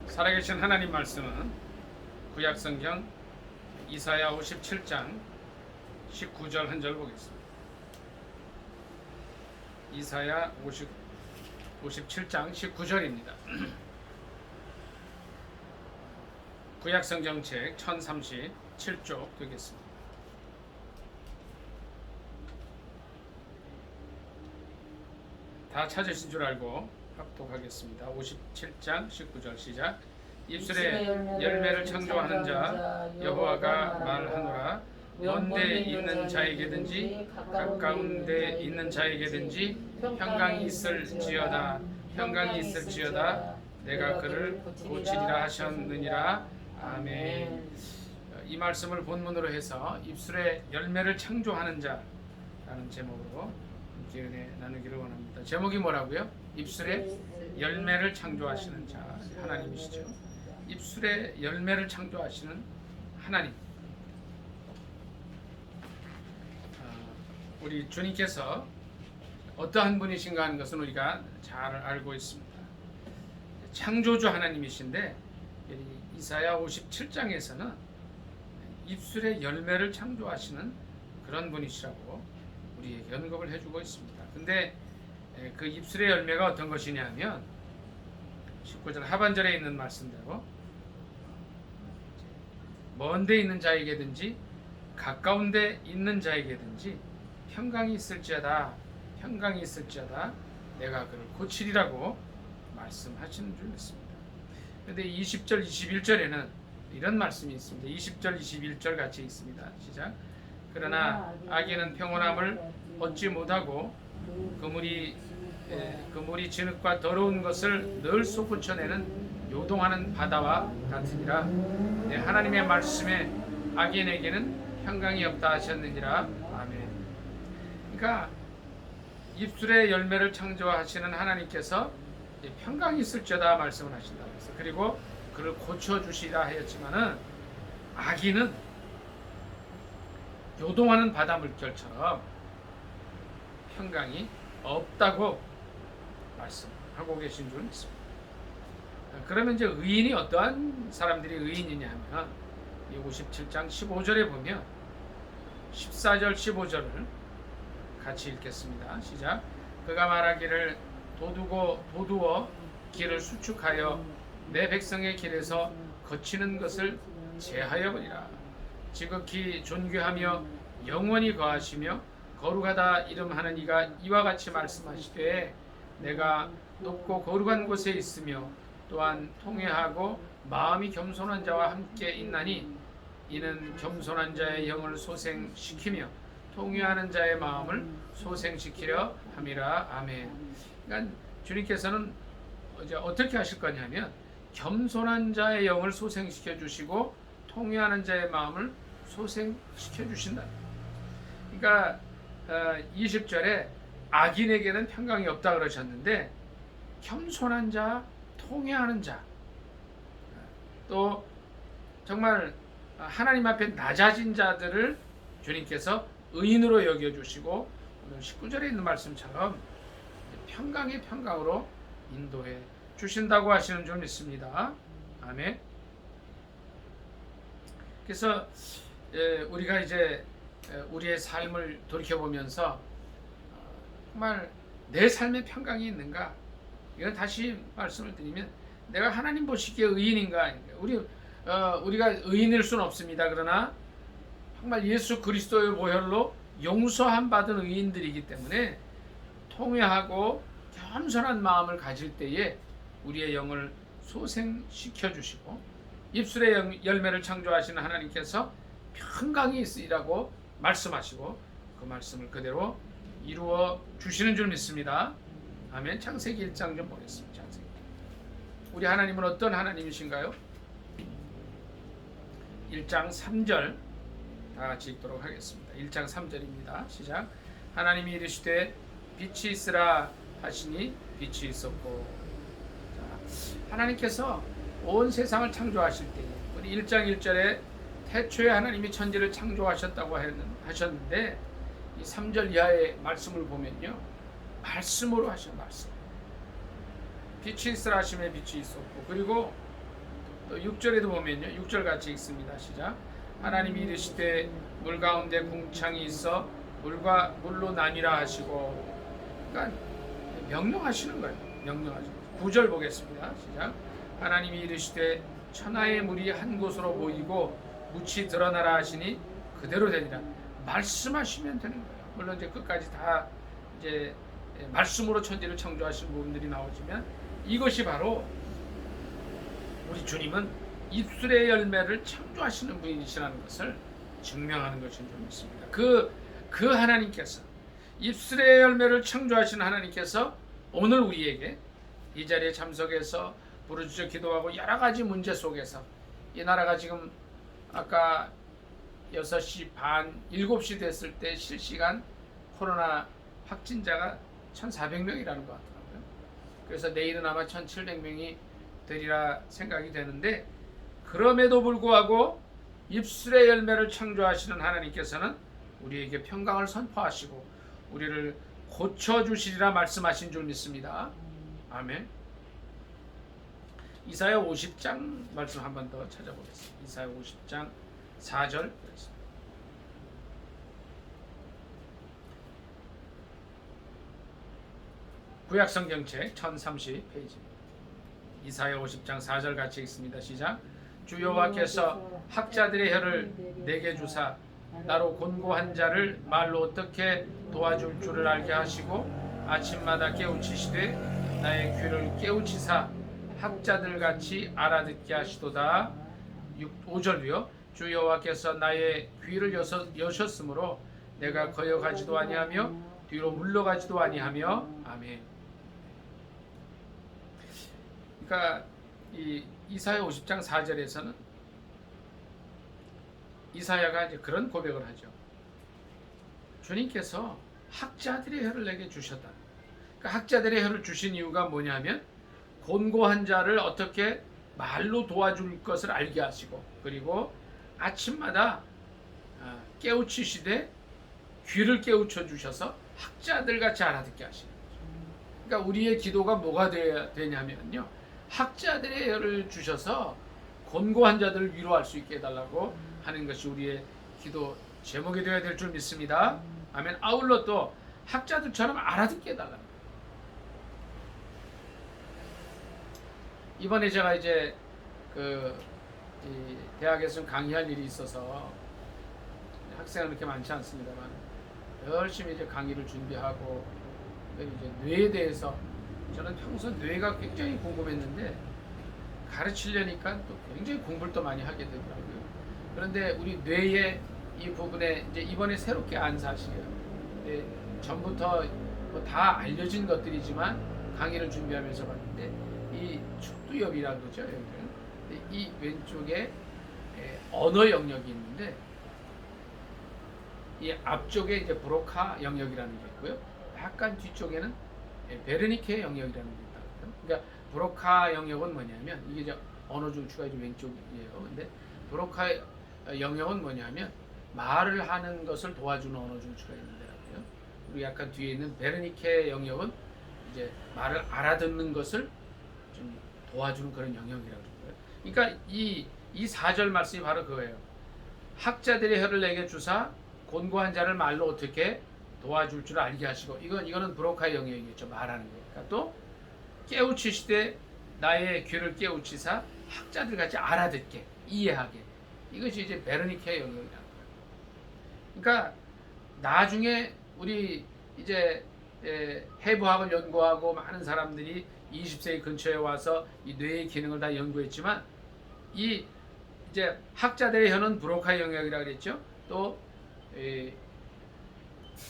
살아계신 하나님 말씀은 구약성경 이사야 57장 19절 한 절 보겠습니다. 이사야 57장 19절입니다. 구약성경책 1037쪽 되겠습니다. 다 찾으신 줄 알고 합독하겠습니다. 57장 19절 시작. 입술에 열매를 창조하는 자 여호와가 말하노라. 먼 데 있는 자에게든지 가까운 데 있는 자에게든지 평강이 있을지어다. 평강이 있을지어다. 내가 그를 고치리라 하셨느니라. 아멘. 이 말씀을 본문으로 해서 입술에 열매를 창조하는 자라는 제목으로 함께 은혜 나누기를 원합니다. 제목이 뭐라고요? 입술에 열매를 창조하시는 자 하나님이시죠. 입술에 열매를 창조하시는 하나님. 우리 주님께서 어떠한 분이신가 하는 것은 우리가 잘 알고 있습니다. 창조주 하나님이신데 이사야 57장에서는 입술에 열매를 창조하시는 그런 분이시라고 우리에게 언급을 해주고 있습니다. 근데 그 입술의 열매가 어떤 것이냐면 19절 하반절에 있는 말씀대로 먼 데 있는 자에게든지 가까운 데 있는 자에게든지 평강이 있을지어다. 평강이 있을지어다. 내가 그를 고치리라고 말씀하시는 줄 믿습니다. 그런데 20절 21절에는 이런 말씀이 있습니다. 20절 21절 같이 있습니다. 시작. 그러나 악인은 평온함을 얻지 못하고 그물이 진흙과 더러운 것을 늘 솟구쳐내는 요동하는 바다와 같으니라. 하나님의 말씀에 악인에게는 평강이 없다 하셨느니라. 아멘. 그러니까 입술의 열매를 창조하시는 하나님께서 평강이 있을지어다 말씀을 하신다. 그리고 그를 고쳐주시라 하였지만은 악인은 요동하는 바다 물결처럼 평강이 없다고 말씀하고 계신 줄 믿습니다. 그러면 이제 의인이 어떠한 사람들이 의인이냐 하면 57장 15절에 보면 14절 15절을 같이 읽겠습니다. 시작. 그가 말하기를 도두어 길을 수축하여 내 백성의 길에서 거치는 것을 제하여 버리라. 지극히 존귀하며 영원히 거하시며 거룩하다 이름하는 이가 이와 같이 말씀하시되 내가 높고 거룩한 곳에 있으며 또한 통회하고 마음이 겸손한 자와 함께 있나니 이는 겸손한 자의 영을 소생시키며 통회하는 자의 마음을 소생시키려 함이라. 아멘. 그러니까 주님께서는 이제 어떻게 하실 거냐면 겸손한 자의 영을 소생시켜 주시고 통회하는 자의 마음을 소생시켜 주신다. 그러니까 20절에 악인에게는 평강이 없다 그러셨는데 겸손한 자, 통회하는 자, 또 정말 하나님 앞에 낮아진 자들을 주님께서 의인으로 여겨주시고 오늘 19절에 있는 말씀처럼 평강의 평강으로 인도해 주신다고 하시는 줄 믿습니다. 아멘. 그래서 우리가 이제 우리의 삶을 돌이켜보면서 정말 내 삶에 평강이 있는가? 이건 다시 말씀을 드리면 내가 하나님 보시기에 의인인가? 우리가 의인일 수는 없습니다. 그러나 정말 예수 그리스도의 보혈로 용서함 받은 의인들이기 때문에 통회하고 겸손한 마음을 가질 때에 우리의 영을 소생시켜 주시고 입술의 열매를 창조하시는 하나님께서 평강이 있으리라고 말씀하시고 그 말씀을 그대로 이루어 주시는 줄 믿습니다. 아멘. 창세기 1장 좀 보겠습니다. 창세기. 우리 하나님은 어떤 하나님이신가요? 1장 3절 다 같이 읽도록 하겠습니다. 1장 3절입니다. 시작. 하나님이 이르시되 빛이 있으라 하시니 빛이 있었고. 자, 하나님께서 온 세상을 창조하실 때 우리 1장 1절에 태초에 하나님이 천지를 창조하셨다고 하셨는데 이 3절 이하의 말씀을 보면요. 말씀으로 하신 말씀. 빛이 있으라 하심에 빛이 있었고 그리고 또 6절에도 보면요. 6절 같이 읽습니다. 시작. 하나님이 이르시되 물 가운데 궁창이 있어 물로 나뉘라 하시고, 그러니까 명령하시는 거예요. 명령하시는 거예요. 9절 보겠습니다. 시작. 하나님이 이르시되 천하의 물이 한 곳으로 모이고 묻이 드러나라 하시니 그대로 되니라. 말씀하시면 되는 거예요. 물론 이제 끝까지 다 이제 말씀으로 천지를 창조하신 부분들이 나오지만, 이것이 바로 우리 주님은 입술의 열매를 창조하시는 분이시라는 것을 증명하는 것인 줄 믿습니다. 그 하나님께서, 입술의 열매를 창조하시는 하나님께서 오늘 우리에게 이 자리에 참석해서 부르짖어 기도하고 여러 가지 문제 속에서, 이 나라가 지금 아까 6시 반, 7시 됐을 때 실시간 코로나 확진자가 1,400명이라는 것 같더라고요. 그래서 내일은 아마 1,700명이 되리라 생각이 되는데, 그럼에도 불구하고 입술의 열매를 창조하시는 하나님께서는 우리에게 평강을 선포하시고 우리를 고쳐주시리라 말씀하신 줄 믿습니다. 아멘. 이사야 50장 말씀 한 번 더 찾아보겠습니다. 이사야 50장 4절. 구약성경책 1030페이지입니다. 이사야 50장 4절 같이 읽습니다. 시작. 주 여호와께서 학자들의 혀를 내게 주사 나로 곤고한 자를 말로 어떻게 도와줄 줄을 알게 하시고 아침마다 깨우치시되 나의 귀를 깨우치사 학자들같이 알아듣게 하시도다. 5절이요. 주 여호와께서 나의 귀를 여셨으므로 내가 거역하지도 아니하며 뒤로 물러가지도 아니하며. 아멘. 그러니까 이 이사야 50장 4절에서는 이사야가 이제 그런 고백을 하죠. 주님께서 학자들의 혀를 내게 주셨다. 그러니까 학자들의 혀를 주신 이유가 뭐냐면 곤고한 자를 어떻게 말로 도와줄 것을 알게 하시고, 그리고 아침마다 깨우치시되 귀를 깨우쳐 주셔서 학자들같이 알아듣게 하시는 거죠. 그러니까 우리의 기도가 뭐가 되냐면요, 학자들의 혀를 주셔서 곤고한 자들을 위로할 수 있게 해달라고 하는 것이 우리의 기도 제목이 되어야 될 줄 믿습니다. 아멘. 아울러 또 학자들처럼 알아듣게 해달라는 거예요. 이번에 제가 이제 이 대학에서 강의할 일이 있어서, 학생은 그렇게 많지 않습니다만 열심히 이제 강의를 준비하고, 이제 뇌에 대해서 저는 평소 뇌가 굉장히 궁금했는데 가르치려니까 또 굉장히 공부를 또 많이 하게 되더라고요. 그런데 우리 뇌의 이 부분에 이제 이번에 새롭게 안 사실이에요. 전부터 뭐 다 알려진 것들이지만 강의를 준비하면서 봤는데 이 축두엽이라는 거죠. 이 왼쪽에 언어 영역이 있는데, 이 앞쪽에 이제 브로카 영역이라는 게 있고요. 약간 뒤쪽에는 베르니케 영역이라는 게 있다. 그러니까 브로카 영역은 뭐냐면, 이게 이제 언어 중추가 이제 왼쪽이에요. 근데 브로카 영역은 뭐냐면 말을 하는 것을 도와주는 언어 중추가 있는데라고요. 그리고 약간 뒤에 있는 베르니케 영역은 이제 말을 알아듣는 것을 좀 도와주는 그런 영역이라고 그래요. 그러니까 이 4절 말씀이 바로 그거예요. 학자들의 혀를 내게 주사 곤고한 자를 말로 어떻게 도와줄 줄 알게 하시고, 이거는 브로카의 영역이겠죠. 말하는 거. 그러니까 또 깨우치시되 나의 귀를 깨우치사 학자들 같이 알아듣게, 이해하게. 이것이 이제 베르니케 영역이라는 거예요. 그러니까 나중에 우리 이제 해부학을 연구하고 많은 사람들이 20세기 근처에 와서 이 뇌의 기능을 다 연구했지만, 이 이제 학자들의 혀는 브로카 영역이라고 그랬죠. 또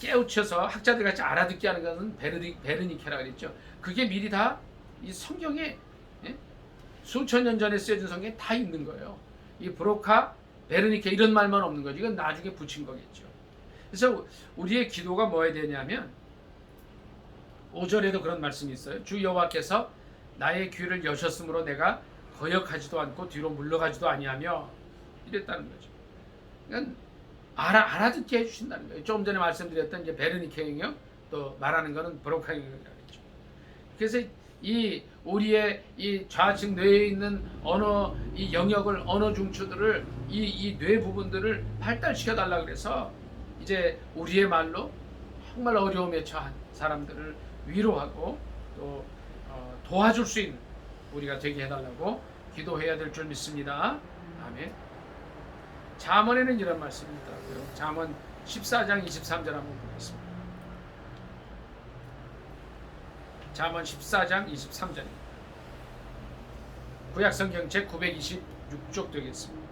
깨우쳐서 학자들 같이 알아듣게 하는 것은 베르니케라고 그랬죠. 그게 미리 다 이 성경에, 수천 년 전에 쓰여진 성경에 다 있는 거예요. 이 브로카, 베르니케 이런 말만 없는 거죠. 이건 나중에 붙인 거겠죠. 그래서 우리의 기도가 뭐야 되냐면 5절에도 그런 말씀이 있어요. 주 여호와께서 나의 귀를 여셨으므로 내가 거역하지도 않고 뒤로 물러가지도 아니하며, 이랬다는 거죠. 그러니까 알아듣게 해주신다는 거예요. 조금 전에 말씀드렸던 이제 베르니케 영역, 또 말하는 거는 브로카 영역이라고 했죠. 그래서 이 우리의 이 좌측 뇌에 있는 언어 이 영역을 언어 중추들을 이 뇌 부분들을 발달시켜 달라 그래서 이제 우리의 말로 정말 어려움에 처한 사람들을 위로하고 또 도와줄 수 있는 우리가 되게 해달라고 기도해야 될 줄 믿습니다. 아멘. 잠언에는 이런 말씀이 있더라고요. 잠언 14장 23절 한번 보겠습니다. 잠언 14장 23절입니다. 구약성경 제926쪽 되겠습니다.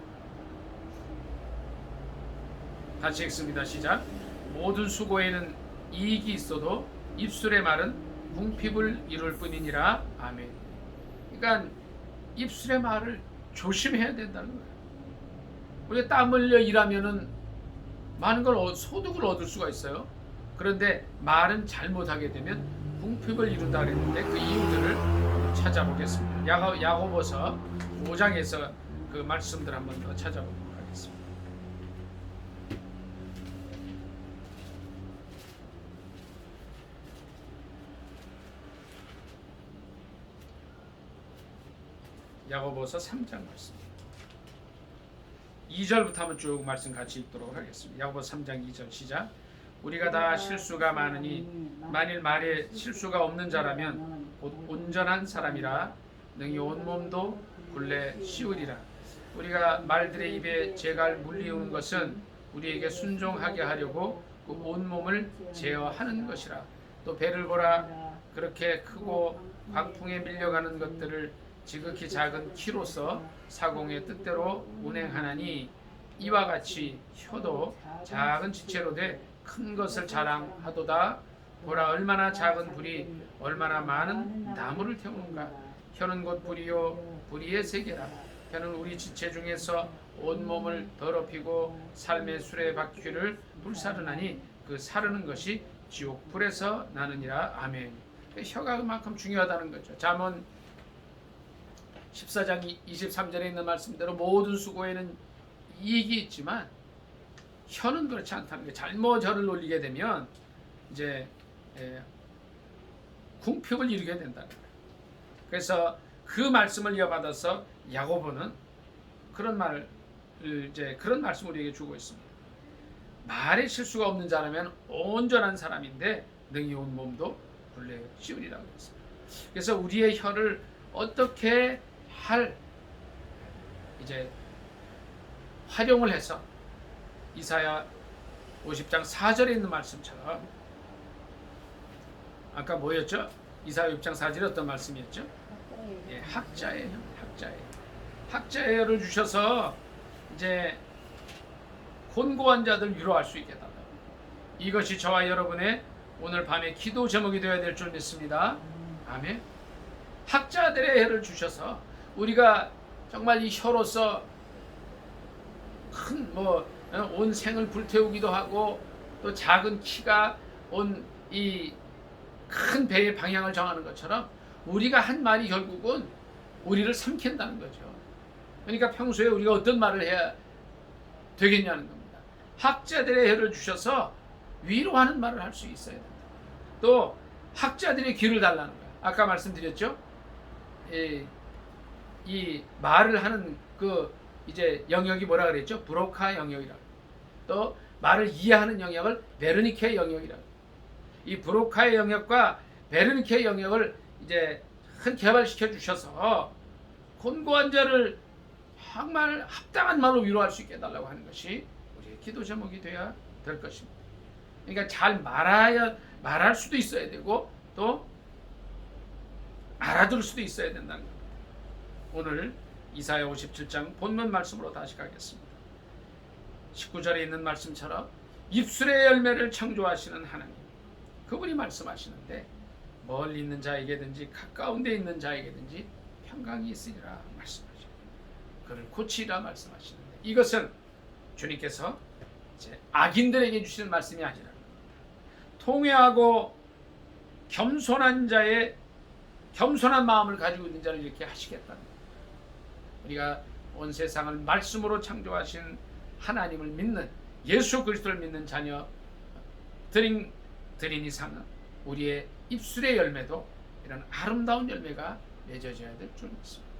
같이 읽습니다. 시작. 모든 수고에는 이익이 있어도 입술의 말은 궁핍을 이룰 뿐이니라. 아멘. 그러니까 입술의 말을 조심해야 된다는 거예요. 우리가 땀 흘려 일하면은 많은 걸 소득을 얻을 수가 있어요. 그런데 말은 잘못하게 되면 궁핍을 이룬다 그랬는데 그 이유들을 찾아보겠습니다. 야고보서 5장에서 그 말씀들 한번 더 찾아보도록 하겠습니다. 야고보서 3장 말씀 2절부터 한번 쭉 말씀 같이 읽도록 하겠습니다. 야고보서 3장 2절 시작. 우리가 다 실수가 많으니 만일 말에 실수가 없는 자라면 곧 온전한 사람이라 능히 온몸도 굴레 씌우리라. 우리가 말들의 입에 재갈 물리우는 것은 우리에게 순종하게 하려고 그 온몸을 제어하는 것이라. 또 배를 보라. 그렇게 크고 광풍에 밀려가는 것들을 지극히 작은 키로서 사공의 뜻대로 운행하나니 이와 같이 혀도 작은 지체로 돼 큰 것을 자랑하도다. 보라, 얼마나 작은 불이 얼마나 많은 나무를 태우는가. 혀는 곧 불이요 불의의 세계라. 혀는 우리 지체 중에서 온몸을 더럽히고 삶의 수레바퀴를 불사르나니 그 사르는 것이 지옥 불에서 나느니라. 아멘. 혀가 그만큼 중요하다는 거죠. 잠언 14장 23절에 있는 말씀대로 모든 수고에는 이익이 있지만 혀는 그렇지 않다는 게, 잘못 혀를 놀리게 되면 이제 궁핍을 이루게 된다는 거예요. 그래서 그 말씀을 이어받아서 야고보는 그런 말씀을 우리에게 주고 있습니다. 말에 실수가 없는 자라면 온전한 사람인데 능히 온 몸도 굴레 씌우리라고 했습니다. 그래서 우리의 혀를 어떻게 활용을 해서 이사야 50장 4절에 있는 말씀처럼, 아까 뭐였죠? 이사야 50장 4절에 어떤 말씀이었죠? 예, 학자의 혀를 주셔서 이제 곤고한 자들 위로할 수 있게 해달라고. 이것이 저와 여러분의 오늘 밤의 기도 제목이 되어야 될 줄 믿습니다. 아멘. 학자들의 혀를 주셔서 우리가 정말 이 혀로서 온 생을 불태우기도 하고, 또 작은 키가 온 이 큰 배의 방향을 정하는 것처럼 우리가 한 말이 결국은 우리를 삼킨다는 거죠. 그러니까 평소에 우리가 어떤 말을 해야 되겠냐는 겁니다. 학자들의 혀를 주셔서 위로하는 말을 할 수 있어야 된다. 또 학자들의 귀를 달라는 거예요. 아까 말씀드렸죠? 이 말을 하는 그 이제 영역이 뭐라 그랬죠? 브로카 영역이라고. 또 말을 이해하는 영역을 베르니케 영역이라고. 이 브로카의 영역과 베르니케 영역을 이제 개발시켜 주셔서 곤고한 자를 정말 합당한 말로 위로할 수 있게 해달라고 하는 것이 우리의 기도 제목이 되어야 될 것입니다. 그러니까 잘 말할 수도 있어야 되고, 또 알아들을 수도 있어야 된다는 겁니다. 오늘 이사야 57장 본문 말씀으로 다시 가겠습니다. 19절에 있는 말씀처럼 입술의 열매를 창조하시는 하나님, 그분이 말씀하시는데 멀리 있는 자에게든지 가까운 데 있는 자에게든지 평강이 있으리라 말씀하시고, 그를 고치리라 말씀하시는데, 이것은 주님께서 이제 악인들에게 주시는 말씀이 아니라 통회하고 겸손한 자의 겸손한 마음을 가지고 있는 자를 이렇게 하시겠다는 거예요. 우리가 온 세상을 말씀으로 창조하신 하나님을 믿는, 예수 그리스도를 믿는 자녀들인 이상은 우리의 입술의 열매도 이런 아름다운 열매가 맺어져야 될 줄 믿습니다.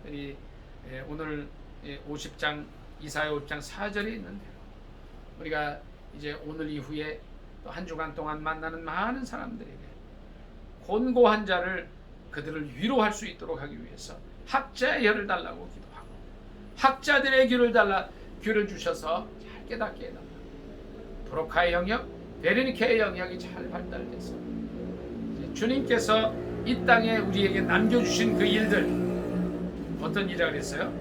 우리 오늘 50장 이사야 50장 4절에 있는데요. 우리가 이제 오늘 이후에 또 한 주간 동안 만나는 많은 사람들에게 곤고한 자를 그들을 위로할 수 있도록 하기 위해서 학자의 혀를 달라고 기도하고 학자들의 귀를 주셔서 잘 깨닫게 해달라. 브로카의 영역, 베르니케의 영역이 잘 발달돼서 주님께서 이 땅에 우리에게 남겨주신 그 일들, 어떤 일이라고 그랬어요?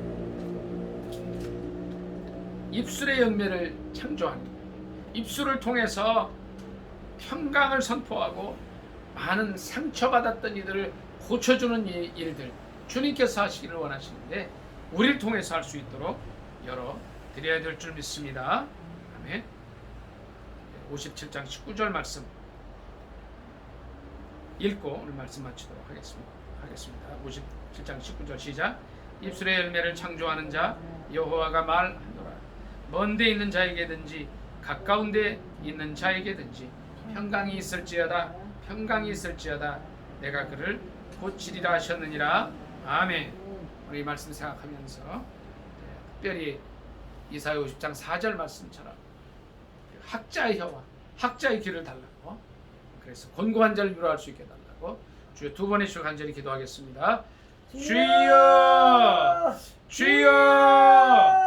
입술의 열매를 창조하는 거예요. 입술을 통해서 평강을 선포하고 많은 상처받았던 이들을 고쳐주는 일들, 주님께서 하시기를 원하시는데 우리를 통해서 할 수 있도록 열어드려야 될 줄 믿습니다. 아멘. 57장 19절 말씀 읽고 오늘 말씀 마치도록 하겠습니다. 57장 19절 시작. 입술의 열매를 창조하는 자 여호와가 말하노라. 먼데 있는 자에게든지 가까운 데 있는 자에게든지 평강이 있을지어다 내가 그를 고치리라 하셨느니라. 아멘. 우리 말씀 생각하면서 특별히 이사야 50장 4절 말씀처럼 학자의 혀와 학자의 귀를 달라고, 그래서 곤고한 자를 위로할 수 있게 달라고 주여 두 번의 주 간절히 기도하겠습니다. 주여 주여